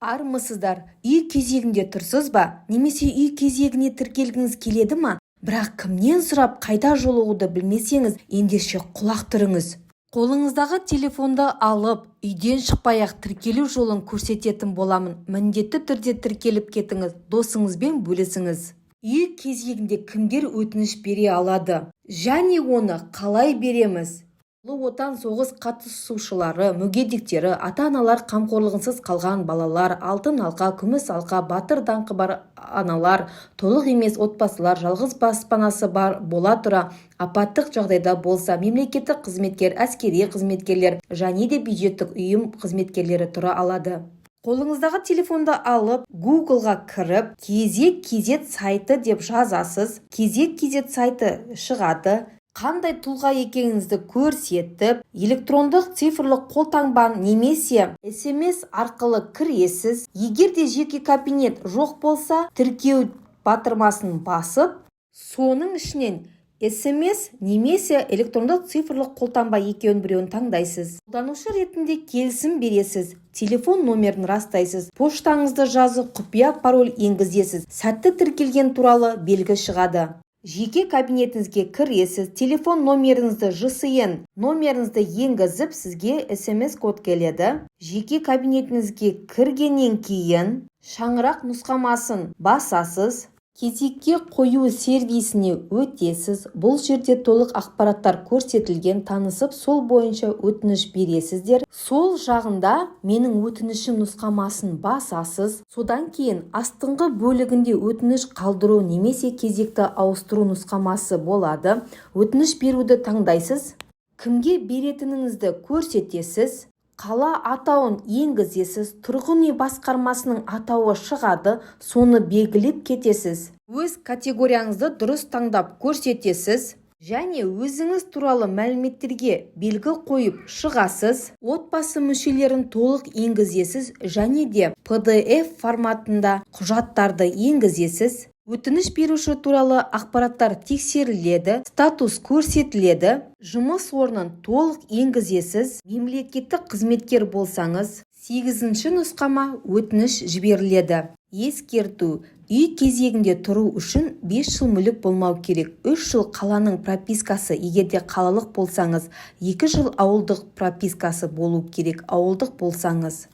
Армысыздар, үй кезегінде тұрсыз ба? Немесе үй кезегіне тіркелгіңіз келеді ма? Бірақ кімнен сұрап қайда жолығуды білмесеңіз, ендеше құлақ түріңіз. Қолыңыздағы телефонды алып, үйден шықпай-ақ тіркелу жолын көрсететін боламын. Міндетті түрде тіркеліп кетіңіз, досыңызбен бөлісіңіз. Үй кезегінде кімдер өтініш бере алады? Және оны қалай береміз? Ұлы отан соғыс қатысушылары, мүгедектері, ата-аналар, қамқорлығынсыз қалған балалар, алтын алқа, күміс алқа, батыр даңқы бар аналар, толық емес отбасылар, жалғыз баспанасы бар бола тұра апаттық жағдайда болса, мемлекеттік қызметкер, әскери қызметкерлер және де бюджеттік ұйым қызметкерлері тұра алады. Қолыңыздағы телефонды алып, Google-ға кіріп, кезек сайты деп жазасыз. Кезек сайты шығады. Қандай тұлға екеніңізді көрсетіп, электрондық цифрлық қолтаңбаны немесе SMS арқылы кіресіз. Егер де жеке кабинет жоқ болса, тіркеу батырмасын басып, соның ішінен SMS немесе электрондық цифрлық қолтаңба біреуін таңдайсыз. Қолданушы ретінде келісім бересіз. Телефон номерін растайсыз. Поштаңызды жазып, құпия пароль енгізесіз. Сәтті тіркелген туралы белгі шығады. Жеке кабинетіңізге кіресіз, телефон номеріңізді GSM номеріңізді енгізіп, сізге SMS код келеді. Жеке кабинетіңізге кіргеннен кейін шаңырақ нұсқамасын басасыз. Кезекке қою сервисіне өтесіз. Бұл жерде толық ақпараттар көрсетілген, танысып, сол бойынша өтініш бересіздер. Сол жағында менің өтінішім нұсқамасын басасыз. Содан кейін астыңғы бөлігінде өтініш қалдыру немесе кезекті ауыстыру нұсқамасы болады. Өтініш беруді таңдайсыз. Кімге беретініңізді көрсетесіз. Қала атауын енгізесіз, тұрғын үй басқармасының атауы шығады, соны белгілеп кетесіз. Өз категорияңызды дұрыс таңдап көрсетесіз. Және өзіңіз туралы мәліметтерге белгі қойып шығасыз. Отбасы мүшелерін толық енгізесіз және де PDF форматында құжаттарды енгізесіз. Өтініш беруші туралы ақпараттар тексеріледі, статус көрсетіледі, жұмыс орнын толық енгізесіз. Мемлекеттік қызметкер болсаңыз, 8-ші нұсқама өтініш жіберіледі. Ескерту: үй кезегінде тұру үшін 5 жыл мүлік болмау керек. 3 жыл қаланың пропискасы, егерде қалалық болсаңыз, 2 жыл ауылдық пропискасы болу керек, ауылдық болсаңыз.